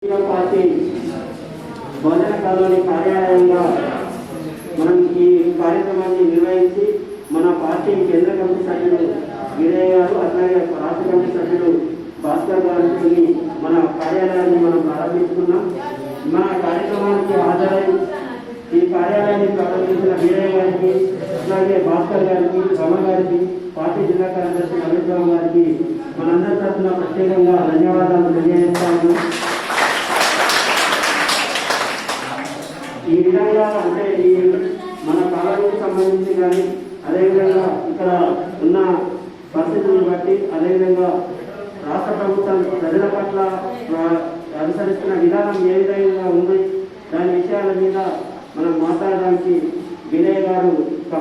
Party భోజన colony కార్యాలయంగా మనం ఈ కార్యక్రమాన్ని నిర్వహించి మన పార్టీ కేంద్ర కమిటీ సభ్యులు వీరయ్య గారు అట్లాగే రాష్ట్ర కమిటీ సభ్యులు భాస్కర్ గారికి మన కార్యాలయాన్ని మనం ప్రారంభించుకున్నాం. మన కార్యక్రమానికి హాజరై ఈ కార్యాలయాన్ని ప్రారంభించిన వీరయ్య గారికి అట్లాగే భాస్కర్ గారికి రమ గారికి పార్టీ జిల్లా కార్యదర్శి అమిత్ రావు గారికి మనందరి తరఫున ప్రత్యేకంగా ధన్యవాదాలు తెలియజేస్తాము. ఈ విధంగా అంటే ఈ మన కాలానికి సంబంధించి కానీ అదేవిధంగా ఇక్కడ ఉన్న పరిస్థితులను బట్టి అదేవిధంగా రాష్ట్ర ప్రభుత్వం ప్రజల పట్ల అనుసరిస్తున్న విధానం ఏ విధంగా ఉంది దాని విషయాల మీద మనం మాట్లాడడానికి వీరయ్య గారు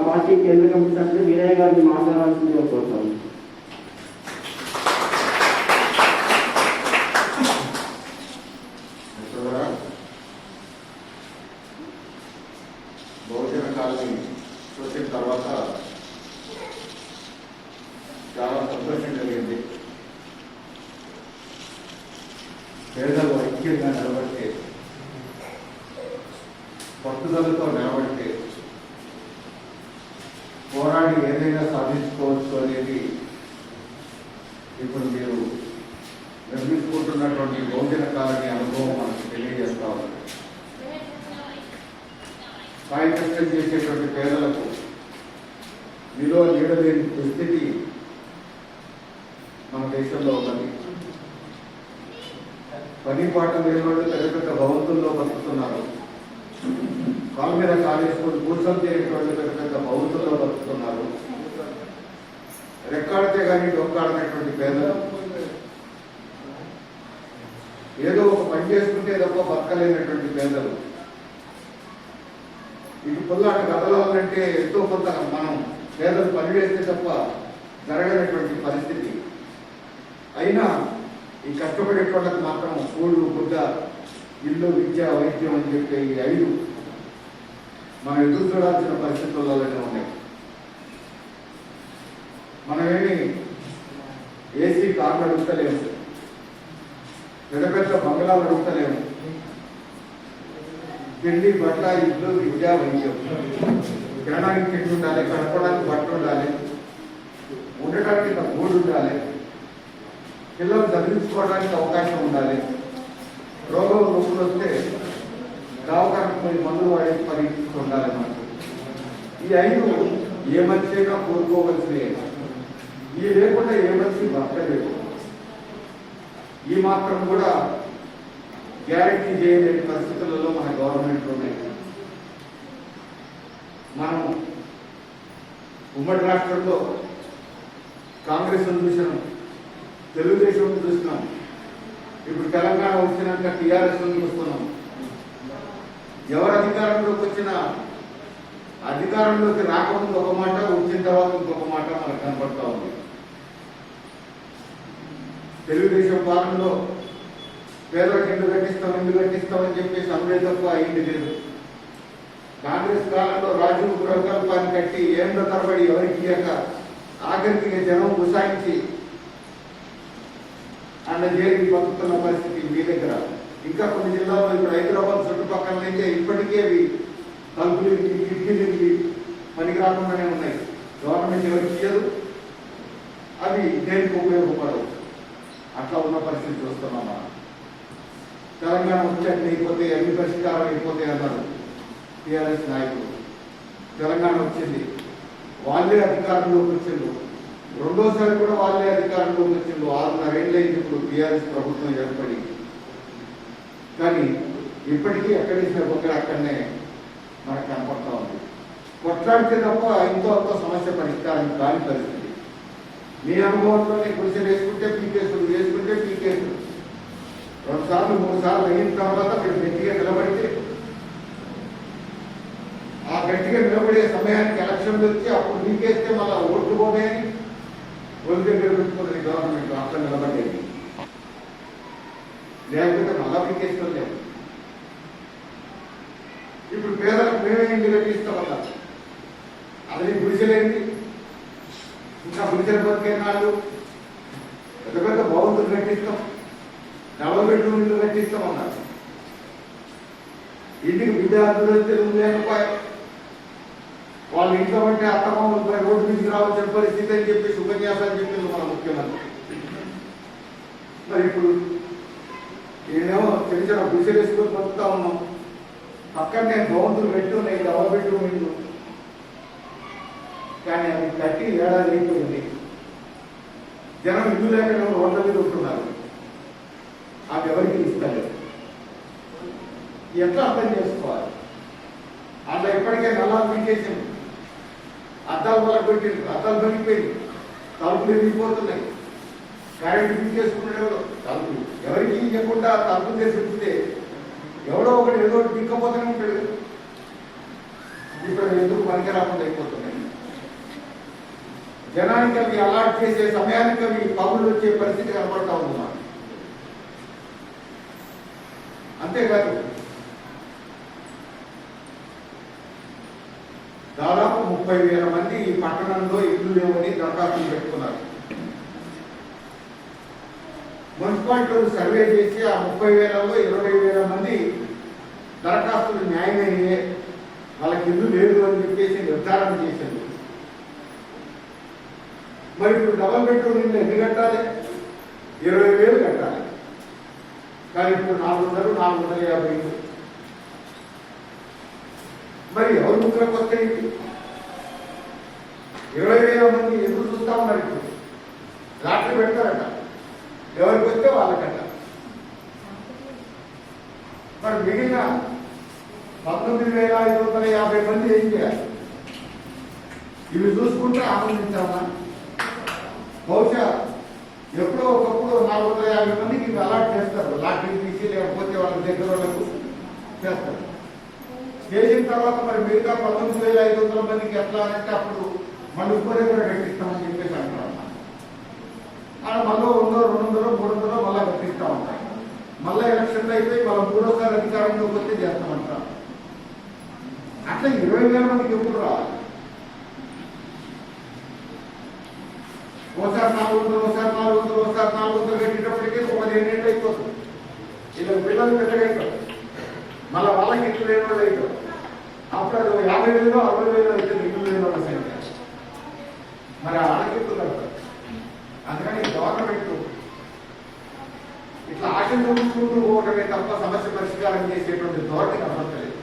పార్టీ కేంద్ర కమిటీ సభ్యులు వీరయ్య గారిని మాట్లాడాల్సిందిగా కోరుతాం. బహుజన కాలనీ చూసిన తర్వాత చాలా సంతోషం కలిగింది. పేదలు ఐక్యంగా నిలబడితే, పట్టుదలతో నిలబడితే పోరాడి ఏదైనా సాధించుకోవచ్చు అనేది ఇప్పుడు మీరు నిర్మించుకుంటున్నటువంటి బహుజన కాలనీ అనుభవం మనకు తెలియజేస్తా ఉంది. సాయ కష్టం చేసేటువంటి పేదలకు విలువ నీడలేని దుస్థితి మన దేశంలో ఉన్నది. పని పాట లేని వాళ్ళు పెద్ద పెద్ద భవంతుల్లో బతుకుతున్నారు. కాలు మీద కాలేసుకొని కూర్చొని చేయటువంటి పెద్ద పెద్ద భవంతుల్లో బతుకుతున్నారు. రెక్కాడితే కానీ డొక్కాడినటువంటి పేదలు ఏదో ఒక పని చేసుకుంటే తప్ప బతకలేనటువంటి పేదలు ఇటు పొల్లాట కదలాలంటే ఎంతో కొంత మనం పేదలు పనిచేస్తే తప్ప జరగనటువంటి పరిస్థితి. అయినా ఈ కష్టపడేటోళ్ళకి మాత్రం కూడు గుడ్డ ఇల్లు విద్య వైద్యం అని చెప్పే ఈ 5 మనం ఎదురు చూడాల్సిన పరిస్థితుల్లోనే ఉన్నాయి. మనమేమి ఏసీ కార్లు అడుగుతలేము, పెద్ద పెద్ద బంగ్లాలు అడుగుతలేము. తిండి బట్ట ఇల్లు విద్య వైద్యం, తినడానికి తిండి ఉండాలి, కడపడానికి బట్ట ఉండాలి, ఉండటానికి గూడు ఉండాలి, పిల్లలు చదివించుకోవడానికి అవకాశం ఉండాలి. రోగం నొప్పులు వస్తే దవాఖానకు పోయి మందులు వాడి పరీక్షిస్తూ ఉండాలి. మనకు ఈ 5 ఏ మనిషి అయినా కోరుకోవలసినవి. ఈ లేకుండా ఏ మనిషి బతకలేదు. ఈ మాత్రం కూడా గ్యారెంటీ చేయలేని పరిస్థితులలో మన గవర్నమెంట్ ఉన్నాయి. మనం ఉమ్మడి రాష్ట్రంలో కాంగ్రెస్ చూసినాం, తెలుగుదేశం చూసినాం, ఇప్పుడు తెలంగాణ వచ్చినాక టీఆర్ఎస్ చూస్తున్నాం. ఎవరు అధికారంలోకి వచ్చినా అధికారంలోకి రాకముందు ఒక మాట, వచ్చిన తర్వాత ఇంకొక మాట మనకు కనపడతా ఉంది. తెలుగుదేశం పాలనలో పేదలకు ఇల్లు కట్టిస్తామని చెప్పేసి అమలే తప్ప అయింది లేదు. కాంగ్రెస్ కాలంలో రాజీవ్ గృహకల్పాన్ని కట్టి ఏండ్ల తరబడి ఎవరికి ఇయ్యక ఆఖరికి జనం ఉసాయించి అన్న జైలుకి బతుకుతున్న పరిస్థితి మీ దగ్గర. ఇంకా కొన్ని జిల్లాల్లో ఇప్పుడు హైదరాబాద్ చుట్టుపక్కల నుంచే ఇప్పటికే అవి తలుపులు కిటికీలు పనికి రాకుండానే ఉన్నాయి. గవర్నమెంట్ ఎవరికి ఇయ్యదు, అవి దేనికి ఉపయోగపడవు. అట్లా ఉన్న పరిస్థితి చూస్తున్నాం మనం. తెలంగాణ వచ్చాక అయిపోతే అన్ని పరిష్కారం అయిపోతాయి అన్నారు టీఆర్ఎస్ నాయకులు. తెలంగాణ వచ్చింది, వాళ్ళే అధికారంలోకి వచ్చిండు. రెండోసారి కూడా వాళ్ళే అధికారంలోకి వచ్చిండు. 6.5 ఏళ్ళు అయింది ఇప్పుడు టీఆర్ఎస్ ప్రభుత్వం ఏర్పడి. కానీ ఇప్పటికీ ఎక్కడేసిన ఒకరు అక్కడనే మనకు కనపడతా ఉంది. కొట్లాడితే తప్ప ఇంతో అంత సమస్య పరిష్కారం కాని పరిస్థితి. మీ అనుభవంలోనే గుడిసెలు వేసుకుంటే పీకేసులు, వేసుకుంటే పీకేసులు. 2 సార్లు 3 సార్లు అయిన తర్వాత మీరు గట్టిగా నిలబడితే, ఆ గట్టిగా నిలబడే సమయానికి ఎలక్షన్లు వచ్చి అప్పుడు మీకేస్తే మళ్ళా ఓట్లు పోతాయని ఒళ్ళు దగ్గర పెట్టుకున్నది గవర్నమెంట్. అట్లా నిలబడేది, లేకపోతే మళ్ళా మీకేసుకోలేదు. ఇప్పుడు పేదలకు మేమే ఇల్లు కట్టిస్తామన్నారు. అది గుడిసెలేంది, ఇంకా గుడిసెలు బతికే నాళ్ళు పెద్ద పెద్ద భవంతులు కట్టిస్తాం. డబుల్ బెడ్రూమ్ ఇల్లు కట్టిస్తామన్నారు. ఇంటికి విద్యార్థులు తెలుగు లేకపోయా, వాళ్ళ ఇంట్లో ఉంటే అత్తమామలు రోడ్డు మీదకి రావాల్సిన పరిస్థితి అని చెప్పేసి ఉపన్యాసాలు చెప్పింది మన ముఖ్యమంత్రి. మరి ఇప్పుడు నేనేమో చిన్న చిన్న గుడిసెలు వేసుకొని బతుకుతా ఉన్నాం. పక్కనే భవంతులు పెట్టి ఉన్నాయి డబుల్ బెడ్రూమ్ ఇల్లు, కానీ అది కట్టి ఏడాది అయిపోయింది. జనం ఇల్లు లేక రోడ్ల మీద ఉంటున్నారు. అది ఎవరికి ఇస్తలేదు. ఎట్లా అర్థం చేసుకోవాలి? అట్లా ఇప్పటికే నల్లాలు పీకేసింది, అద్దాలు వల్ల పెట్టింది, అద్దాలు పడిపోయింది, తలుపులు ఎరిగిపోతున్నాయి, కరెంటు పీకేసుకున్నాడు. తలుపులు ఎవరికి ఇవ్వకుండా తలుపులు చేసి ఉంచితే ఎవడో ఒకటి ఏదో ఒకటి పీక్కపోతూనే ఉంటాడు. ఇప్పుడు ఎందుకు పనికి రాకుండా అయిపోతున్నాయి. జనానికి అవి అలాట్ చేసే సమయానికి అవి పగులు వచ్చే పరిస్థితి కనపడతా ఉంది మాకు. అంతేకాదు, దాదాపు 30,000 మంది ఈ పట్టణంలో ఇల్లు లేవని దరఖాస్తులు పెట్టుకున్నారు. మున్సిపాలిటీ సర్వే చేసి ఆ 30,000లో 20,000 మంది దరఖాస్తులు న్యాయమైనవే, వాళ్ళకి ఇల్లు లేదు అని చెప్పేసి నిర్ధారణ చేసింది. మరి ఇప్పుడు డబల్ బెడ్రూమ్ ఇల్లు ఎన్ని కట్టాలి? 20,000 కట్టాలి. కానీ ఇప్పుడు 400, 450. మరి ఎవరు ముగ్గులకు వస్తాయి? 20,000 మంది ఎదురు చూస్తా ఉన్నారు. ఇప్పుడు లాటరీ పెడతారట, ఎవరికి వస్తే వాళ్ళకట. మరి మిగిలిన 19,550 మంది ఏం చేయాలి? ఇవి చూసుకుంటే ఆనందించామా? బహుశా ఎప్పుడో ఒకప్పుడు 450 మందికి ఇవి అలాట్ చేస్తారు. లాటరీ తీసి లేకపోతే వాళ్ళ దగ్గర వాళ్ళకు చేస్తారు. చేసిన తర్వాత మరి మిగతా 19,500 మందికి ఎట్లా అంటే అప్పుడు మళ్ళీ ఇంకోరే కూడా కట్టిస్తామని చెప్పేసి అంటున్నారు. అలా మళ్ళీ 100, 200, 300 మళ్ళీ కట్టిస్తూ ఉంటాయి. మళ్ళీ ఎలక్షన్లు అయిపోయి మళ్ళీ 3వ అధికారంలోకి వస్తే చేస్తామంటారు. అట్లా 20,000 మందికి ఎప్పుడు రావాలి? ఒకసారి 400, ఒకసారి 400, ఒకసారి 400 కట్టేటప్పటికీ 15 ఏళ్ళు అయిపోతుంది. ఇలా పిల్లలు పెద్దగా అయిపోతారు. మళ్ళీ వాళ్ళకి ఇల్లు లేని వాళ్ళు అవుతారు. అప్పుడు అది 50,000, 60,000 అయితే ఇల్లు లేని వాళ్ళ సంఖ్య. మరి ఆడకెప్పుడు కడతారు? అందుకని గవర్నమెంట్ ఇట్లా ఆశలు చూసుకుంటూ పోవటమే తప్ప సమస్య పరిష్కారం చేసేటువంటి ధోరణి కనపడలేదు.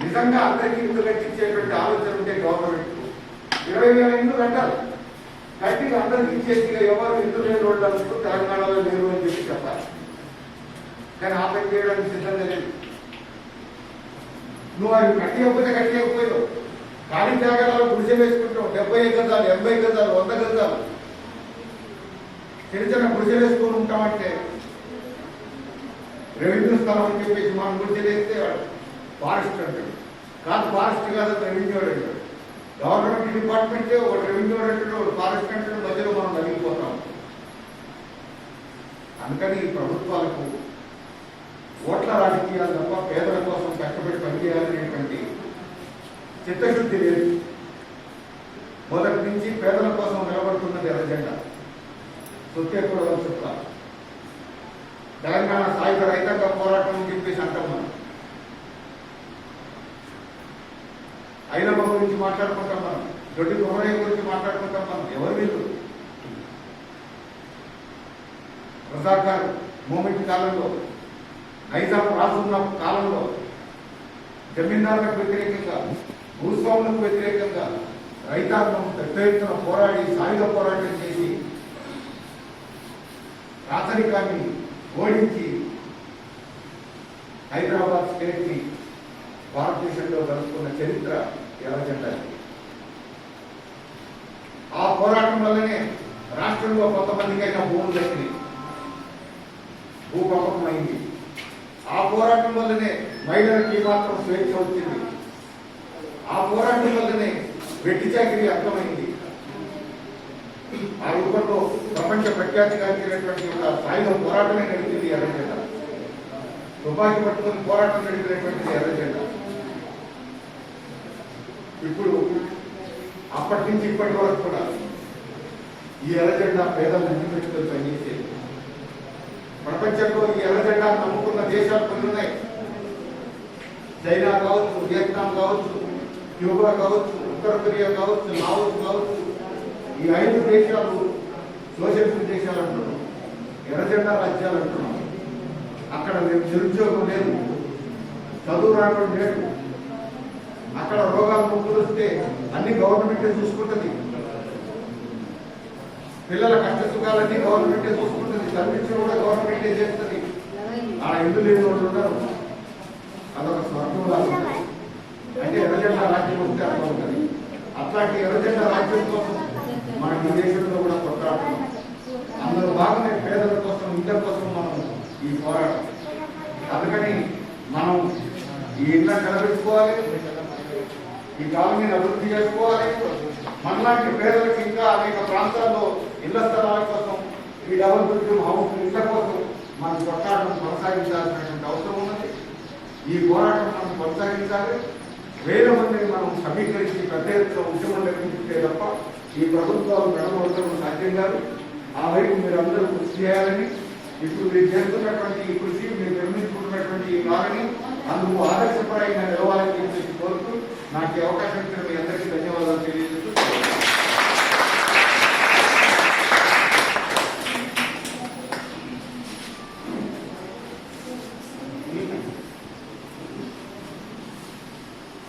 నిజంగా అందరికీ ఇల్లు కట్టించేటువంటి ఆలోచన ఉంటే గవర్నమెంట్ 20,000 ఇల్లు కట్టాలి. కట్టి అందరికి ఇచ్చేసి ఎవరు ఇల్లు లేని వాళ్ళు అనుకుంటూ తెలంగాణలో లేరు అని చెప్పి చెప్పాలి. కానీ ఆ పని చేయడానికి సిద్ధంగా లేదు. నువ్వు అవి కట్టకపోయావు. ఖాళీ జాగాలలో గుడిసె వేసుకుంటావు. 70 గజాలు, 80 గజాలు, 100 గజాలు చిన్న చిన్న గుడిసె వేసుకొని ఉంటామంటే రెవెన్యూ స్థలం అని చెప్పేసి మనం గుడిసె వేస్తే ఫారెస్ట్ అంటాడు. కాదు, ఫారెస్ట్ కాదు, రెవెన్యూ అంటాడు. గవర్నమెంట్ డిపార్ట్మెంటే ఒక రెవెన్యూ అంటాడు, ఒక ఫారెస్ట్ అంటాడు. మధ్యలో మనం నలిగిపోతాం. అందుకని ఈ ప్రభుత్వాలకు ఓట్ల రాజకీయాలు తప్ప పేదల కోసం కష్టపడి పనిచేయాలనేటువంటి చిత్తశుద్ధి లేదు. మొదటి నుంచి పేదల కోసం నిలబడుతున్నది ఎర్రజెండా. సొత్తే కూడా చుట్ట తెలంగాణ సాయుధ రైతాంగ పోరాటం అని చెప్పేసి అంటాం. మనం ఐలమ్మ గురించి మాట్లాడుకుంటాం, మనం దొడ్డి కొమరయ్య గురించి మాట్లాడుకుంటాం. మనం ఎవరు వీళ్ళు? రజాకార్ మూమెంట్ కాలంలో, నైజాం రాజున్న కాలంలో జమీందారులకు వ్యతిరేకంగా, భూస్వాములకు వ్యతిరేకంగా రైతాంగం పెద్ద ఎత్తున పోరాడి సాయుధ పోరాటం చేసి రాచరికాన్ని ఓడించి హైదరాబాద్ స్టేట్ ని భారతదేశంలో కలుసుకున్న చరిత్ర ఎర్రజెండా. ఆ పోరాటం వల్లనే రాష్ట్రంలో కొంతమందికైనా భూములు దక్కినాయి, భూకంపం అయింది. ఆ పోరాటం వల్లనే మహిళలకి మాత్రం స్వేచ్ఛ వచ్చింది. ఆ పోరాటం వల్లనే వెట్టి చాకిరీ అర్థమైంది. ఆ రూపంలో ప్రపంచ ప్రఖ్యాతిగాంచినటువంటి ఒక సాయుధ పోరాటమే నడిపింది ఎర్రజెండా. తుపాకీ పట్టుకుని పోరాటం నడిపినటువంటిది ఎర్రజెండా. ఇప్పుడు అప్పటి నుంచి ఇప్పటి వరకు కూడా ఈ ఎర్రజెండా పేదలను పెట్టుకొని పనిచేసేది. ప్రపంచంలో ఈ ఎర్ర జెండా నమ్ముకున్న దేశాలు కొన్ని ఉన్నాయి. చైనా కావచ్చు, వియత్నాం కావచ్చు, క్యూబా కావచ్చు, ఉత్తర కొరియా కావచ్చు, లావోస్ కావచ్చు. ఈ 5 దేశాలు సోషలిస్ట్ దేశాలు అంటున్నాం, ఎర్ర జెండా రాజ్యాలు అంటున్నాం. అక్కడ నిరుద్యోగం లేదు, చదువు రావడం లేదు. అక్కడ రోగాలు ముగ్గులు వస్తే అన్ని గవర్నమెంటే చూసుకుంటుంది. పిల్లల కష్ట సుఖాలన్నీ గవర్నమెంటే చూసుకుంటుంది. సర్వీసులు కూడా గవర్నమెంటే చేస్తుంది. ఆ ఇల్లు లేని వాళ్ళు ఉన్నారు. అదొక స్వర్గం లాగా. అంటే ఎర్రజెండా రాజ్యం వస్తే అట్లా ఉంటుంది. అట్లాంటి ఎర్రజెండా రాజ్యం కోసం మన ఈ దేశంలో కూడా కొట్లాడుతున్నాం. అందులో భాగమే పేదల కోసం, ఇళ్ళ కోసం మనం ఈ పోరాటం. అందుకని మనం ఈ ఇళ్ళని నిలబెట్టుకోవాలి, ఈ కాలనీని అభివృద్ధి చేసుకోవాలి. మనలాంటి పేదలకు ఇంకా అనేక ప్రాంతాల్లో ఇళ్ల స్థలాల కోసం, ఈ డబుల్ బెడ్రూమ్ హౌస్ ఇళ్ల కోసం మనం కొట్లాటం కొనసాగించాల్సినటువంటి అవసరం ఉన్నది. ఈ పోరాటం మనం కొనసాగించాలి. వేల మందిని మనం సమీకరించి పెద్ద ఎత్తున ఉద్యమం నిర్వహించే తప్ప ఈ ప్రభుత్వాలు నడవడం సాధ్యం కాదు. ఆ వైపు మీరు అందరూ కృషి చేయాలని, ఇప్పుడు మీరు చేస్తున్నటువంటి ఈ కృషి, మీరు నిర్మించుకుంటున్నటువంటి ఈ కాలనీ అందుకు ఆదర్శపరంగా నిలవాలని చెప్పేసి కోరుతూ నాకు ఈ అవకాశం ఇచ్చిన మీ అందరికీ ధన్యవాదాలు తెలియజేస్తూ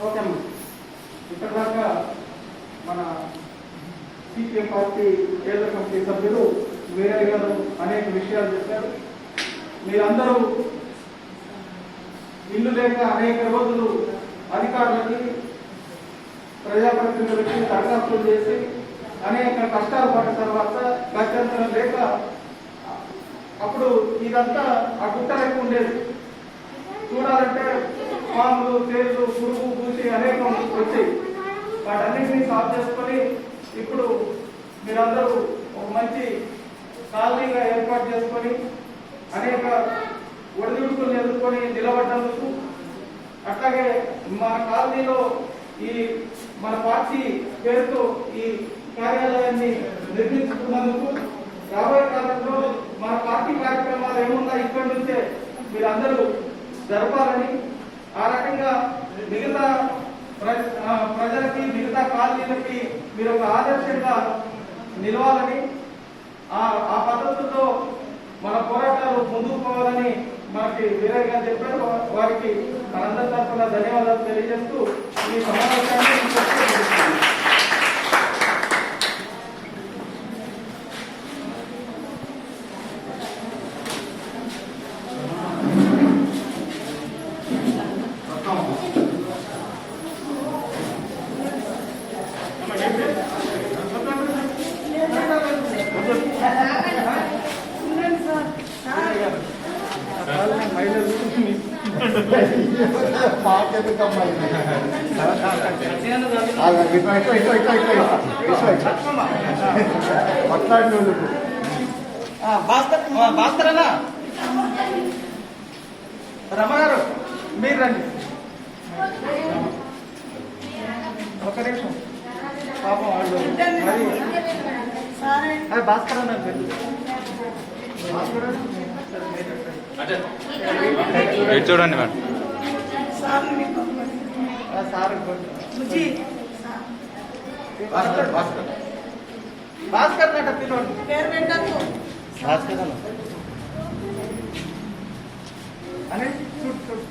ఓకే అమ్మా. ఇప్పటిదాకా మన సిపిఎం పార్టీ కేంద్ర కమిటీ సభ్యులు వీరయ్య గారు అనేక విషయాలు చెప్పారు. మీరందరూ ఇల్లు లేక అనేక రోజులు అధికారులకి, ప్రజాప్రతినిధులకి దరఖాస్తులు చేసి అనేక కష్టాలు పడిన తర్వాత గత్యంతరం లేక అప్పుడు ఇదంతా ఆ గుట్ట లెక్క ఉండేది. చూడాలంటే పాములు, తేళ్లు, పురుగు, పూసి అనేకం వచ్చాయి. వాటన్నింటినీ సాల్వ్ చేసుకొని ఇప్పుడు మీరందరూ ఒక మంచి కాలనీగా ఏర్పాటు చేసుకొని అనేక ఒడిదుడుకులు ఎదుర్కొని నిలబడ్డందుకు, అట్లాగే మన కాలనీలో ఈ మన పార్టీ పేరుతో ఈ కార్యాలయాన్ని నిర్మించుకున్నందుకు, రాబోయే కాలంలో మన పార్టీ కార్యక్రమాలు ఏమున్నా ఇక్కడి నుంచే మీరందరూ జరపాలని, ఆ రకంగా మిగతా ప్రజలకి, మిగతా కాలనీలకి మీరు ఒక ఆదర్శంగా నిలవాలని, ఆ పద్ధతుల్లో మన పోరాటాలు ముందుకు పోవాలని మనకి వీరయ్య గారు చెప్పారు. వారికి మనందరి తరఫున ధన్యవాదాలు తెలియజేస్తూ ఈ సమావేశాన్ని భాస్కరనా రమగారు మీరు రండి. ఒక నిమిషం పాపం వాళ్ళు మరి భాస్కరన్న చూడండి మేడం. భాస్కర్ నట పిలవండి. భాస్కర్ అనే చూడు చూడు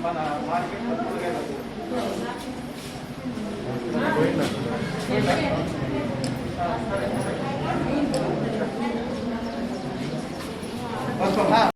మన మార్కెట్